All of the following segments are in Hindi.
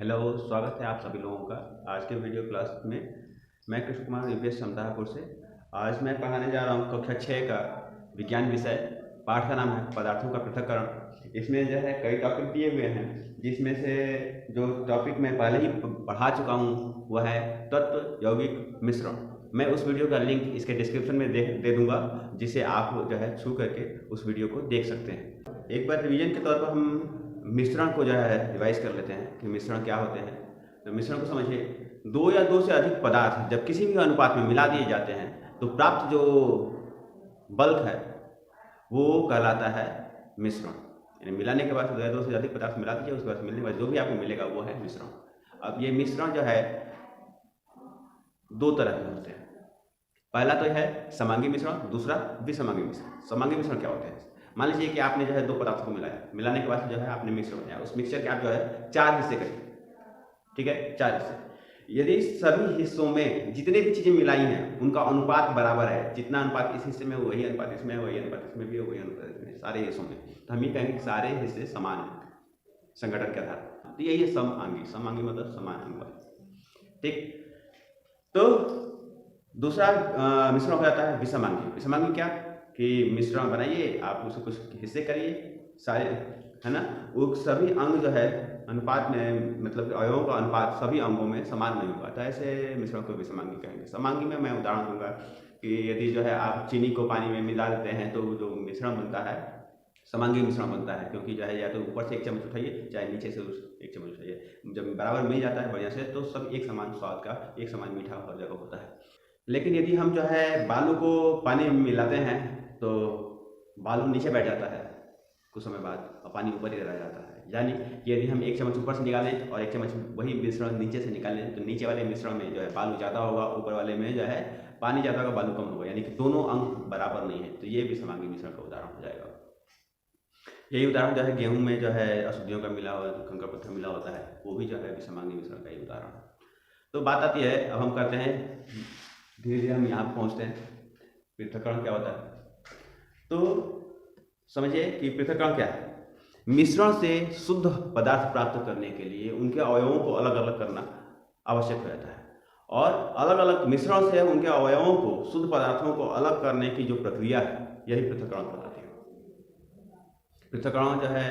हेलो, स्वागत है आप सभी लोगों का आज के वीडियो क्लास में। मैं कृष्ण कुमार यूपीएस समतापुर से। आज मैं पढ़ाने जा रहा हूँ कक्षा 6 का विज्ञान विषय। पाठ का नाम है पदार्थों का पृथक्करण। इसमें जो है कई टॉपिक दिए हुए हैं, जिसमें से जो टॉपिक मैं पहले ही पढ़ा चुका हूँ वह है तत्व यौगिक मिश्रण। मैं उस वीडियो का लिंक इसके डिस्क्रिप्शन में दे दूंगा, जिसे आप जो है छू करके उस वीडियो को देख सकते हैं। एक बार रिवीजन के तौर पर हम मिश्रण को जो है रिवाइज कर लेते हैं कि मिश्रण क्या होते हैं। तो मिश्रण को समझिए, दो या दो से अधिक पदार्थ जब किसी भी अनुपात में मिला दिए जाते हैं तो प्राप्त जो बल्क है वो कहलाता है मिश्रण। यानी मिलाने के बाद दो या दो से अधिक पदार्थ मिला दीजिए, उसके बाद मिलने के बाद जो भी आपको मिलेगा वो है मिश्रण। अब ये मिश्रण जो है दो तरह के होते हैं। पहला तो है समांगी मिश्रण, दूसरा विसमांगी मिश्रण। समांगी मिश्रण क्या होते हैं? मान लीजिए कि आपने जो है दो पदार्थों को मिलाया, मिलाने के बाद जो है आपने मिक्सर बनाया। उस मिक्सचर के आप जो है चार हिस्से करिए, ठीक है, चार हिस्से। यदि सभी हिस्सों में जितने भी चीजें मिलाई हैं उनका अनुपात बराबर है, जितना अनुपात इस हिस्से में वही अनुपात इसमें, वही अनुपात इसमें भी वही अनुपात इसमें, सारे हिस्सों में, तो हम ये कहेंगे कि सारे हिस्से समान हैं संगठन के आधार पर। तो यही है समांगी। समांगी मतलब समान अनुपात, ठीक। तो दूसरा मिश्रण हो जाता है विसमांगी। विसमांगी क्या कि मिश्रण बनाइए, आप उसको कुछ हिस्से करिए सारे, है ना, वो सभी अंग जो है अनुपात में, मतलब अवयवों का अनुपात सभी अंगों में समान नहीं होगा, तो ऐसे मिश्रण को विसमांगी कहेंगे। समांगी में मैं उदाहरण दूंगा कि यदि जो है आप चीनी को पानी में मिला देते हैं तो जो मिश्रण बनता है समांगी मिश्रण बनता है, क्योंकि जो है या तो ऊपर से एक चम्मच उठाइए चाहे नीचे से एक चम्मच उठाइए, जब बराबर मिल जाता है बढ़िया से तो सब एक समान स्वाद का, एक समान मीठा हर जगह होता है। लेकिन यदि हम जो है बालू को पानी में मिलाते हैं तो बालू नीचे बैठ जाता है कुछ समय बाद और पानी ऊपर ही रह जाता है। यानी कि यदि हम एक चम्मच ऊपर से निकालें और एक चम्मच वही मिश्रण नीचे से निकालें तो नीचे वाले मिश्रण में जो है बालू ज़्यादा होगा, ऊपर वाले में जो है पानी ज़्यादा होगा, बालू कम होगा, यानी कि दोनों अंग बराबर नहीं है। तो ये भी समांगी मिश्रण का उदाहरण हो जाएगा। यही उदाहरण जो है गेहूं में जो है अशुद्धियों का मिला हुआ, कंकड़ पत्थर मिला होता है, वो भी जो है विसमांगी मिश्रण का ही उदाहरण है। तो बात आती है, अब हम करते हैं धीरे धीरे हम यहाँ पहुँचते हैं पृथक्करण क्या होता है। तो समझिए कि पृथक्करण क्या है। मिश्रण से शुद्ध पदार्थ प्राप्त करने के लिए उनके अवयवों को अलग अलग करना आवश्यक हो जाता है, और अलग अलग मिश्रण से उनके अवयवों को, शुद्ध पदार्थों को अलग करने की जो प्रक्रिया है यही पृथक्करण कहलाती है। पृथक्करण जो है,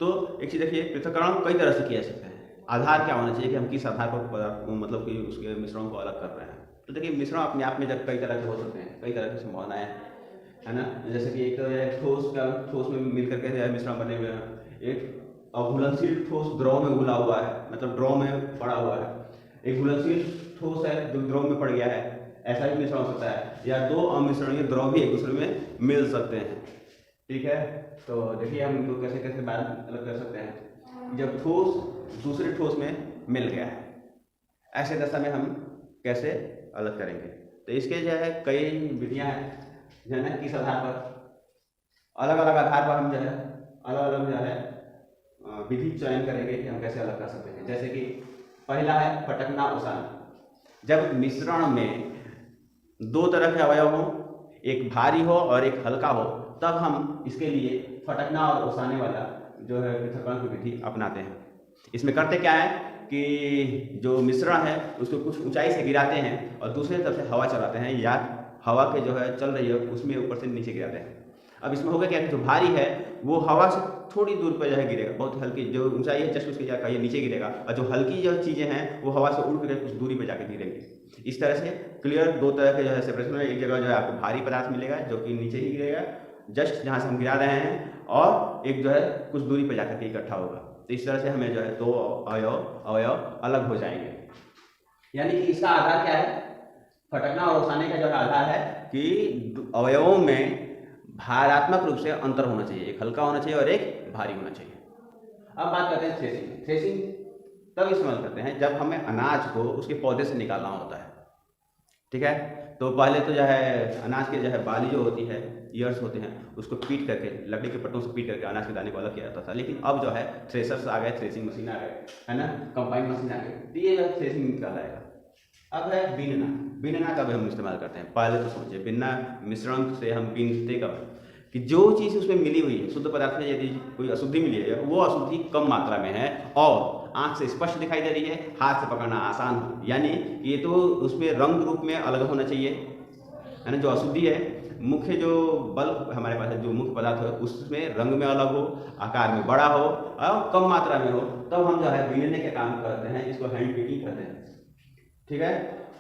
तो एक चीज देखिए, पृथक्करण कई तरह से किया जा सकता है। आधार क्या होना चाहिए कि हम किस आधार पर पदार्थ को, मतलब कि उसके मिश्रण को अलग कर रहे हैं। तो देखिए मिश्रण अपने आप में जब कई तरह के हो सकते हैं, कई तरह की संभावनाएं है ना। जैसे कि एक तो है ठोस में मिल करके मिश्रण बने हुए हैं। एक अघुलनशील ठोस द्रव में घुला हुआ है, मतलब द्रव में पड़ा हुआ है। एक घुलनशील ठोस है जो द्रव में पड़ गया है, ऐसा भी मिश्रण हो सकता है। या दो अमिश्रणीय द्रव भी एक दूसरे में मिल सकते हैं, ठीक है। तो देखिए हम इनको कैसे कैसे बात अलग कर सकते हैं। जब ठोस दूसरे ठोस में मिल गया है, ऐसे दशा में हम कैसे अलग करेंगे। तो इसके जो है कई विधियां हैं, जो है ना, किस आधार पर, अलग अलग आधार पर हम जो है अलग अलग जो है विधि चयन करेंगे कि हम कैसे अलग कर सकते हैं। जैसे कि पहला है फटकना ओसाना। जब मिश्रण में दो तरह के अवयव हो, एक भारी हो और एक हल्का हो, तब हम इसके लिए फटकना और ओसाने वाला जो है पृथक्करण की विधि अपनाते हैं। इसमें करते क्या है कि जो मिश्रण है उसको कुछ ऊंचाई से गिराते हैं और दूसरी तरफ से हवा चलाते हैं, या हवा के जो है चल रही है उसमें ऊपर से नीचे गिराते हैं। अब इसमें होगा क्या कि जो भारी है वो हवा से थोड़ी दूर पर जो है गिरेगा, बहुत हल्की जो ऊंचाई है जस्ट उसके जाकर ये नीचे गिरेगा, और जो हल्की जो चीज़ें हैं वो हवा से उड़ कर कुछ दूरी पर जाकर गिरेंगी। इस तरह से क्लियर दो तरह के जो है सेपरेशन है। एक जगह जो है आपको भारी पदार्थ मिलेगा जो कि नीचे ही गिरेगा जस्ट जहाँ से हम गिरा रहे हैं, और एक जो है कुछ दूरी पर जाकर के इकट्ठा होगा। तो इस तरह से हमें जो है दो अवयव अलग हो जाएंगे। यानी कि इसका आधार क्या है, फटकना और ओसाने का जो आधार है कि अवयवों में भारात्मक रूप से अंतर होना चाहिए, एक हल्का होना चाहिए और एक भारी होना चाहिए। अब बात करते हैं थ्रेसिंग। थ्रेसिंग तब इस्तेमाल करते हैं जब हमें अनाज को उसके पौधे से निकालना होता है, ठीक है। तो पहले तो जो है अनाज के जो है बाली जो होती है, ईयर्स होते हैं, उसको पीट करके, लकड़ी के पट्टों से पीट करके अनाज के दाने को अलग किया जाता था। लेकिन अब जो है थ्रेसर्स आ गए, थ्रेसिंग मशीन आ गए, है ना, कंबाइन मशीन आ गई, तो ये जो थ्रेसिंग निकालेगा। अब है बीनना। बीनना कब हम इस्तेमाल करते हैं, पहले तो समझिए बीनना मिश्रण से हम बीनते कब कि जो चीज़ उसमें मिली हुई है, शुद्ध पदार्थ में यदि कोई अशुद्धि मिली है, वो अशुद्धि कम मात्रा में है और आंख से स्पष्ट दिखाई दे रही है, हाथ से पकड़ना आसान हो, यानी ये तो उसमें रंग रूप में अलग होना चाहिए, है ना। जो अशुद्धि है, मुख्य जो बल्ब हमारे पास है, जो मुख्य पदार्थ है, उसमें रंग में अलग हो, आकार में बड़ा हो और कम मात्रा में हो, तब हम जो है बीनने के काम करते हैं, इसको हैंड पिकिंग कहते हैं। ठीक है,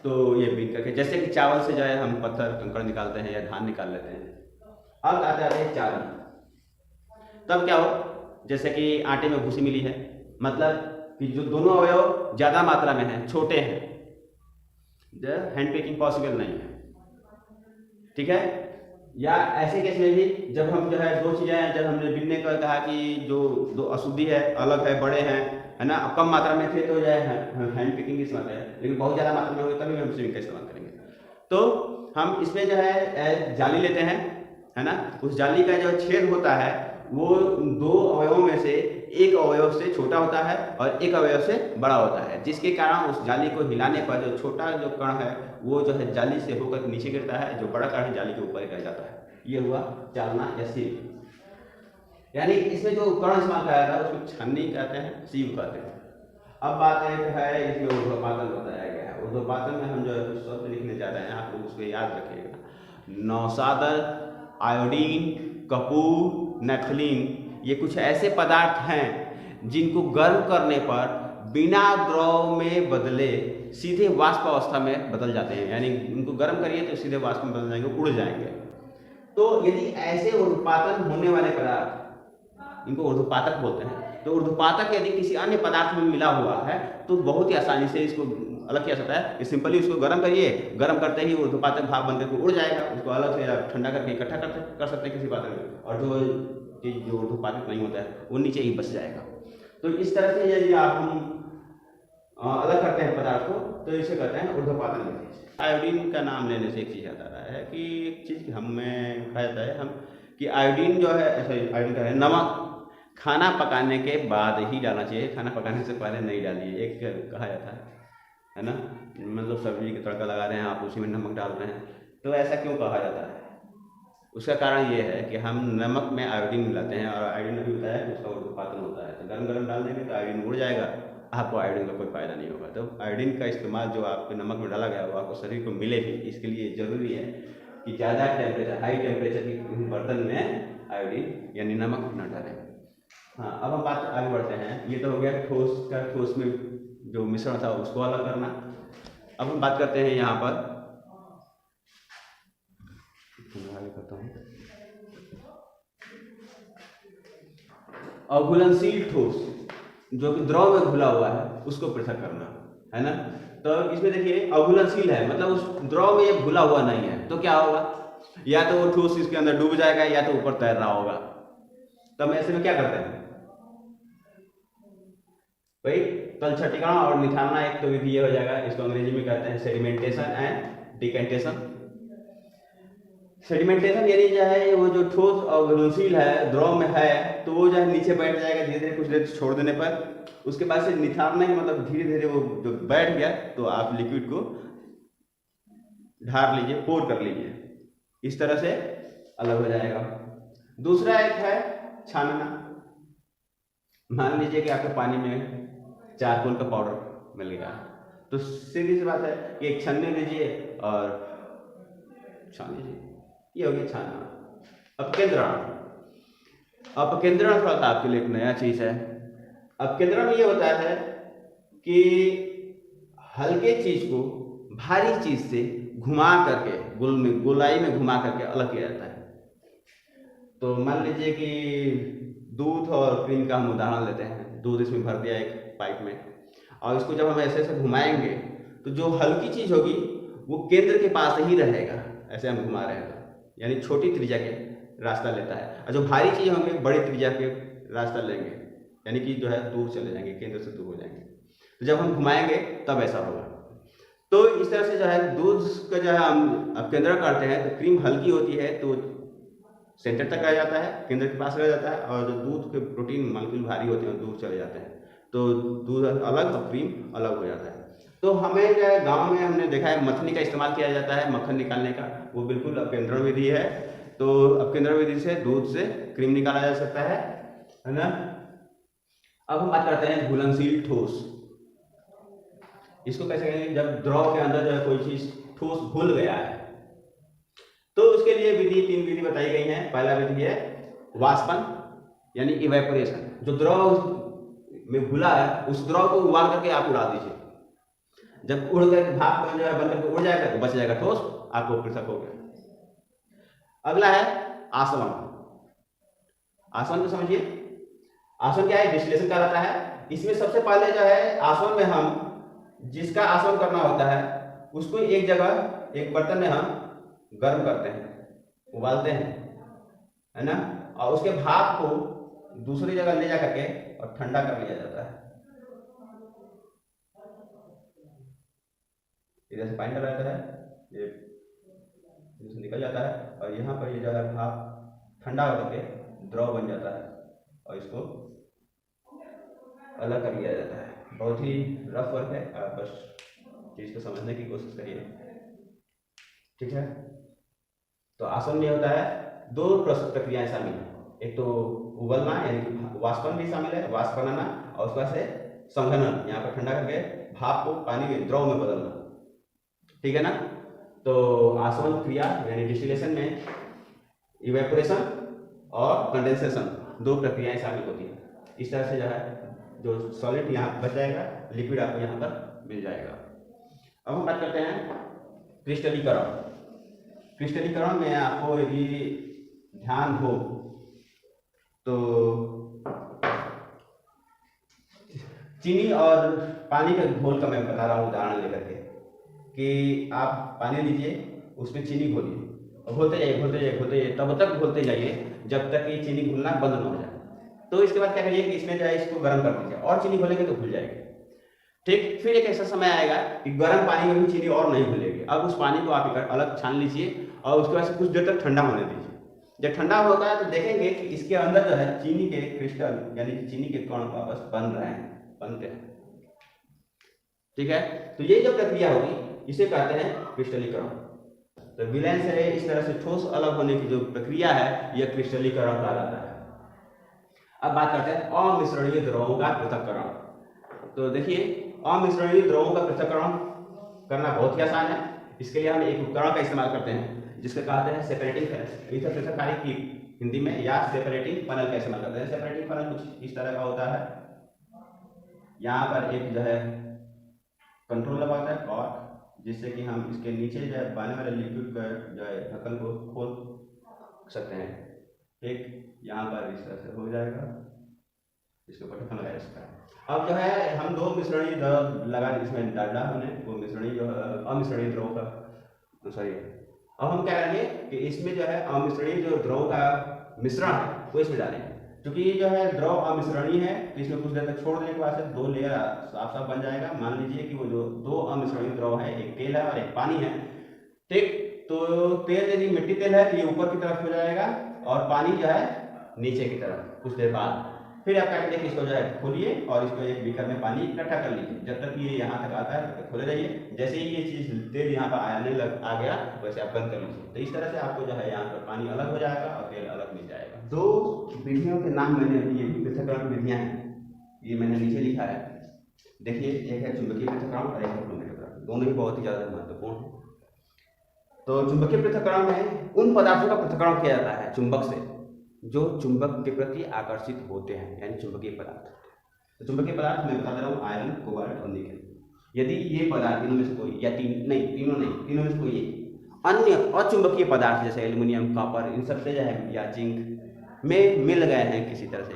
तो ये बीन करके, जैसे कि चावल से जो है हम पत्थर कंकड़ निकालते हैं या धान निकाल लेते हैं। अब आते हैं चावल, तब क्या हो, जैसे कि आटे में भूसी मिली है, मतलब कि जो दोनों अवयव ज्यादा मात्रा में हैं, छोटे हैं, हैंड पिकिंग पॉसिबल नहीं है। ठीक है, या ऐसे केस में भी जब हम जो है दो चीजें, जब हमने बिनने का कहा कि जो दो अशुद्धि है, अलग है, बड़े हैं, है ना, कम मात्रा में थे तो जो है हैंड पिकिंग इस्तेमाल है, लेकिन बहुत ज्यादा मात्रा में होगी तभी हम स्विंग का इस्तेमाल करेंगे। तो हम इसमें जो है जाली लेते हैं, है ना, उस जाली का जो छेद होता है वो दो अवयवों में से एक अवयव से छोटा होता है और एक अवयव से बड़ा होता है, जिसके कारण उस जाली को हिलाने पर जो छोटा जो कण है वो जो है जाली से होकर नीचे गिरता है, जो बड़ा कण है जाली के ऊपर गिर जाता है। ये हुआ चालना या सीव। यानी इसमें जो कण इस्तेमाल किया जाता है उसको छन्नी कहते हैं, सीव कहते हैं। अब बात एक है, इसमें ऊर्ध्वपातन बताया गया है। ऊर्ध्वपातन में हम जो है कुछ शब्द लिखने जा रहे हैं, आप लोग उसको याद रखिएगा। नौसादर, आयोडीन, कपूर, नेफ्थलीन, ये कुछ ऐसे पदार्थ हैं जिनको गर्म करने पर बिना द्रव में बदले सीधे वाष्प अवस्था में बदल जाते हैं, यानी इनको गर्म करिए तो सीधे वाष्प में बदल जाएंगे, उड़ जाएंगे। तो यदि ऐसे ऊर्ध्वपातन होने वाले पदार्थ, इनको ऊर्ध्वपातक बोलते हैं, तो ऊर्ध्वपातक यदि किसी अन्य पदार्थ में मिला हुआ है तो बहुत ही आसानी से इसको अलग किया सकता है। सिंपली उसको गर्म करिए, गर्म करते ही ऊर्ध्वपातक भाग बनकर के उड़ जाएगा, उसको अलग से ठंडा करके इकट्ठा कर सकते हैं किसी पात्र में, और जो चीज जो ऊर्ध्वपातक नहीं होता है वो नीचे ही बस जाएगा। तो इस तरह से यदि आप हम अलग करते हैं पदार्थ को तो इसे कहते हैं ऊर्ध्वपातन विधि। आयोडीन का नाम लेने से एक चीज याद आ रहा है कि एक चीज हमें कहा जाता है हम कि आयोडीन जो है, आयोडीन का है नमक खाना पकाने के बाद ही डालना चाहिए, खाना पकाने से पहले नहीं डालिए, एक कहा जाता है ना, मतलब सब्जी का तड़का लगा रहे हैं आप, उसी में नमक डाल रहे हैं, तो ऐसा क्यों कहा जाता है? उसका कारण ये है कि हम नमक में आयोडीन मिलाते हैं, और आयोडीन अभी बताया कि उसका ऊर्ध्वपातन होता है, तो गर्म गर्म डाल देंगे तो आयोडीन उड़ जाएगा, आपको आयोडीन का कोई फायदा नहीं होगा। तो आयोडीन का इस्तेमाल जो आपके नमक में डाला गया वो आपको शरीर को मिले भी, इसके लिए जरूरी है कि ज़्यादा टेम्परेचर, हाई टेम्परेचर की बर्तन में आयोडीन यानी नमक न डालें। हाँ, अब हम बात आगे बढ़ते हैं। ये तो हो गया ठोस का, ठोस में जो मिश्रण था उसको अलग करना। अब हम बात करते हैं यहाँ पर, करता हूँ, अघुलनशील ठोस जो कि द्रव में घुला हुआ है उसको पृथक करना, है ना। तो इसमें देखिए अघुलनशील है, मतलब उस द्रव में ये घुला हुआ नहीं है, तो क्या होगा, या तो वो ठोस इसके अंदर डूब जाएगा या तो ऊपर तैर रहा होगा। तब ऐसे में क्या करते हैं भाई, तलछटीकरण और निथालना एक तो विधि ये हो जाएगा, इसको अंग्रेजी में कहते हैं सेडिमेंटेशन एंड डिकेंटेशन। सेडिमेंटेशन यानी जो है वो जो ठोस और घुलनशील है, द्रव में है, तो वो जो है नीचे बैठ जाएगा धीरे धीरे, कुछ देर छोड़ देने पर। उसके बाद से निथालना है, मतलब धीरे धीरे वो जो बैठ गया तो आप लिक्विड को ढार लीजिए, पोर कर लीजिए, इस तरह से अलग हो जाएगा। दूसरा एक है छानना। मान लीजिए कि आपको पानी में चारकोल का पाउडर मिल गया, तो सीधी सी बात है कि एक छन्नी लीजिए और छान लीजिए, ये हो गया छानना। अपकेंद्रण, अपकेंद्रण थोड़ा सा आपके लिए एक नया चीज है। अपकेंद्रण में ये होता है कि हल्के चीज को भारी चीज से घुमा करके गोलाई में घुमा करके अलग किया जाता है। तो मान लीजिए कि दूध और क्रीम का हम उदाहरण लेते हैं। दूध इसमें भर दिया एक पाइप में, और इसको जब हम ऐसे ऐसे घुमाएंगे तो जो हल्की चीज होगी वो केंद्र के पास ही रहेगा, ऐसे हम घुमा रहे हैं तो, यानी छोटी त्रिज्या के रास्ता लेता है, और जो भारी चीज होंगे बड़ी त्रिज्या के रास्ता लेंगे, यानी कि जो है दूर चले जाएंगे, केंद्र से दूर हो जाएंगे। तो जब हम घुमाएंगे तब ऐसा होगा। तो इस तरह से जो है दूध का जो है हम अपकेंद्रण करते हैं तो क्रीम हल्की होती है तो सेंटर तक आ जाता है, केंद्र के पास रह जाता है, और जो दूध के प्रोटीन मालिक्यूल भारी होते हैं दूर चले जाते हैं, तो दूध अलग और क्रीम अलग हो जाता है। तो हमें जो है गाँव में हमने देखा है मथनी का इस्तेमाल किया जाता है मक्खन निकालने का, वो बिल्कुल अपकेंद्रण विधि है। तो अपकेंद्रण विधि से दूध से क्रीम निकाला जा सकता है ना। अब हम बात करते हैं घुलनशील ठोस। इसको कैसे कहेंगे? जब द्रव के अंदर जो है कोई चीज ठोस घुल गया है तो उसके लिए तीन विधि बताई गई हैं। पहला विधि है वाष्पन यानी इवेपोरेशन। जो द्रव में घुला है उस द्रव को उबाल करके आप उड़ा दीजिए। जब उड़ गए भाप बन करके उड़ जाएगा तो बच जाएगा ठोस, आपको पृथक हो गया। अगला है आसवन। आसवन को समझिए। आसवन क्या है? डिस्टिलेशन कहलाता है। इसमें सबसे पहले जो है आसवन में हम जिसका आसवन करना होता है उसको एक जगह एक बर्तन में हम गर्म करते हैं, उबालते हैं, है ना, और उसके भाप को दूसरी जगह ले जा करके और ठंडा कर लिया जाता है। इधर से पानी डाला जाता है, ये निकल जाता है और यहाँ पर ये जो है भाप ठंडा होकर के द्रव बन जाता है और इसको अलग कर लिया जाता है। बहुत ही रफ वर्क है, आप बस चीज को समझने की कोशिश करिए, ठीक है। तो आसवन में होता है दो प्रक्रियाएं शामिल हैं। एक तो उबलना यानी कि वाष्पन भी शामिल है, वाष्प बनाना, और उसके बाद से संघनन, यहाँ पर ठंडा करके भाप को पानी में द्रव में बदलना, ठीक है ना। तो आसवन क्रिया यानी डिस्टिलेशन में इवेपोरेशन और कंडेंसेशन दो प्रक्रियाएं शामिल होती हैं। इस तरह से जो है जो सॉलिड यहाँ बच जाएगा, लिक्विड आपको यहाँ पर मिल जाएगा। अब हम बात करते हैं क्रिस्टलीकरण। क्रिस्टलीकरण में आपको यदि ध्यान हो तो चीनी और पानी के घोल का मैं बता रहा हूँ उदाहरण लेकर के, कि आप पानी लीजिए, उसमें चीनी घोलिए और घोलते जाइए तब तक घोलते जाइए जब तक ये चीनी घुलना बंद न हो जाए। तो इसके बाद क्या करिए कि इसमें जो है इसको गर्म कर दीजिए और चीनी घुलेंगे तो घुल जाएगी, ठीक। फिर एक ऐसा समय आएगा कि गर्म पानी में भी चीनी और नहीं घुलेगी। अब उस पानी को आप अलग छान लीजिए और उसके बाद से कुछ देर तक ठंडा होने दीजिए। जब ठंडा होगा है तो देखेंगे कि इसके अंदर जो है चीनी के क्रिस्टल यानी कि चीनी के कण वापस बनते हैं, ठीक है। तो ये जो प्रक्रिया होगी इसे कहते हैं क्रिस्टलीकरण। तो विलयन से इस तरह से ठोस अलग होने की जो प्रक्रिया है यह क्रिस्टलीकरण कहलाता है। अब बात करते हैं अमिश्रणीय द्रवों का पृथक्करण। तो देखिए अमिश्रणीय द्रवों का पृथक्करण करना बहुत ही आसान है। इसके लिए हम एक उपकरण का इस्तेमाल करते हैं जिसको कहते हैं सेपरेटिंग फनल। पृथक्कारी की हिंदी में या सेपरेटिंग फनल का इस्तेमाल करते हैं। सेपरेटिंग फनल कुछ इस तरह का होता है। यहाँ पर एक जो है कंट्रोल लगा होता है कॉर्क, जिससे कि हम इसके नीचे जो है बहने वाले लिक्विड का जो है ढक्कन को खोल सकते हैं, ठीक। यहाँ पर इस तरह से हो जाएगा, इसके ऊपर ढक्कन लगाया सकता है। अब जो है हम दो मिश्रणीय द्रव लगा इसमें डाला हमने, वो मिश्रणीय जो अमिश्रणीय द्रव का सॉरी। अब हम क्या करेंगे कि इसमें जो है अमिश्रणीय जो द्रव का मिश्रण है वो इसमें डालेंगे। क्योंकि ये जो है द्रव अमिश्रणीय है तो इसमें कुछ देर तक छोड़ देने के बाद से दो लेयर साफ साफ बन जाएगा। मान लीजिए कि वो जो दो अमिश्रणीय द्रव है, एक तेल है और एक पानी है, ठीक। तो तेल यदि मिट्टी तेल है तो ये ऊपर की तरफ हो जाएगा और पानी जो है नीचे की तरफ कुछ देर बाद। फिर आप क्या करिए कि इसको जो है खोलिए और इसको एक बीकर में पानी इकट्ठा कर लीजिए। जब तक ये यहाँ तक आता है तब तक खोले जाइए। जैसे ही ये चीज तेल यहाँ पर आ गया वैसे आप बंद कर लीजिए। तो इस तरह से आपको जो है यहाँ पर पानी अलग हो जाएगा और तेल अलग मिल जाएगा। दो विधियों के नाम मैंने, ये भी पृथक्करण विधियाँ हैं, ये मैंने नीचे लिखा है, देखिए। एक है चुंबकीय पृथक्करण और एक है क्रोमैटोग्राफी। दोनों ही बहुत ही ज्यादा महत्वपूर्ण है। तो चुंबकीय पृथक्करण में उन पदार्थों का पृथक्करण किया जाता है चुंबक से जो चुंबक के प्रति आकर्षित होते हैं, यानी चुंबकीय पदार्थ। तो चुंबकीय पदार्थ मैं बता दे रहा हूँ आयरन, कोबाल्ट और निकल। यदि ये पदार्थ तीनों में से कोई या तीनों में से कोई अन्य अचुंबकीय पदार्थ जैसे एल्युमिनियम, कॉपर, इन सबसे जो है या जिंक में मिल गए हैं किसी तरह से,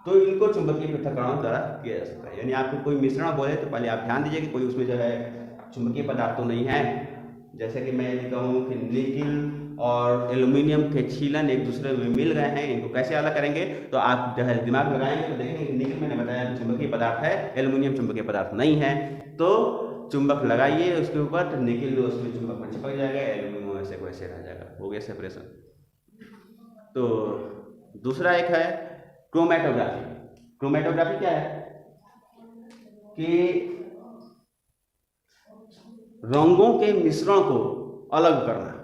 तो इनको चुंबकीय पृथक्करण द्वारा किया जा सकता है। यानी आपको कोई मिश्रण बोले तो पहले आप ध्यान दीजिए कि कोई उसमें जो है चुंबकीय पदार्थ तो नहीं है। जैसे कि मैं ये कहूँ कि निकिल और एल्युमिनियम के छीलन एक दूसरे में मिल गए हैं, इनको कैसे अलग करेंगे? तो आप जो है दिमाग लगाएंगे तो देखेंगे निकिल मैंने बताया चुंबकीय पदार्थ है, एल्युमिनियम चुंबकीय पदार्थ नहीं है। तो चुंबक लगाइए उसके ऊपर, तो निकिल उसमें चुंबक में चिपक जाएगा, एल्युमिनियम ऐसे को ऐसे रह जाएगा, हो गया सेपरेशन। तो दूसरा एक है क्रोमैटोग्राफी। क्रोमैटोग्राफी क्या है कि रंगों के मिश्रण को अलग करना,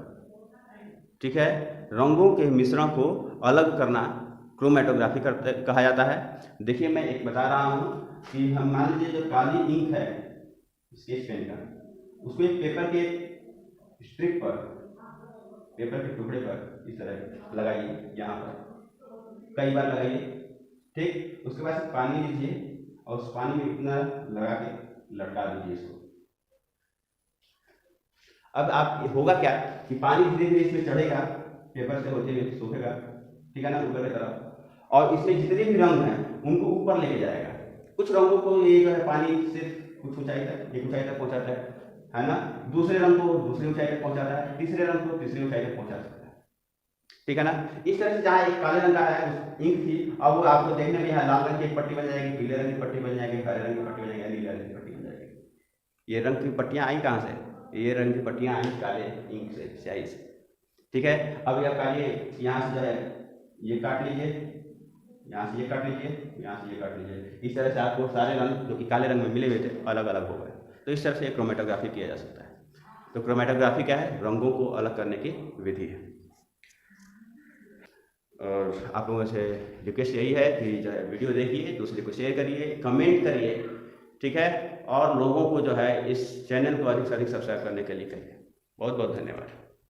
ठीक है। रंगों के मिश्रण को अलग करना क्रोमेटोग्राफी कहा जाता है। देखिए मैं एक बता रहा हूँ कि हम मान लीजिए जो काली इंक है स्केच पेन का, उसको एक पेपर के स्ट्रिप पर, पेपर के टुकड़े पर इस तरह लगाइए, यहाँ पर कई बार लगाइए, ठीक। उसके बाद पानी लीजिए और उस पानी में इतना लगा के लटका दीजिए इसको। अब आप होगा क्या कि पानी धीरे धीरे इसमें चढ़ेगा, पेपर से होते हुए सूखेगा, ठीक है ना, ऊपर की तरफ, और इसमें जितने भी रंग हैं उनको ऊपर लेके जाएगा। कुछ रंगों को ये जो है पानी सिर्फ कुछ ऊंचाई तक, एक ऊंचाई तक पहुंचाता है ना, दूसरे रंग को दूसरी ऊंचाई तक पहुंचाता है, तीसरे रंग को तीसरी ऊंचाई तक पहुंचा सकता है, ठीक है ना। इस तरह से जहाँ एक काले रंग का है इंक थी, अब वो आपको देखने में यहाँ लाल रंग की एक पट्टी बन जाएगी, पीले रंग की पट्टी बन जाएगी, हरे रंग की पट्टी बन जाएगी, नीले रंग की पट्टी बन जाएगी। ये रंग की पट्टियाँ आई कहाँ से? ये रंग की पट्टियाँ आई काले इंक से, स्याही से, ठीक है। अब यह काले यहाँ से जो है ये काट लीजिए, यहाँ से ये काट लीजिए, यहाँ से ये काट लीजिए। इस तरह से आपको सारे रंग जो कि काले रंग में मिले हुए थे अलग अलग हो गए। तो इस तरह से क्रोमेटोग्राफी किया जा सकता है। तो क्रोमेटोग्राफी क्या है? रंगों को अलग करने की विधि है। और आप लोगों से रिक्वेस्ट यही है कि जो है वीडियो देखिए, दूसरे को शेयर करिए, कमेंट करिए, ठीक है, और लोगों को जो है इस चैनल को अधिक से अधिक सब्सक्राइब करने के लिए कहिए। बहुत बहुत धन्यवाद।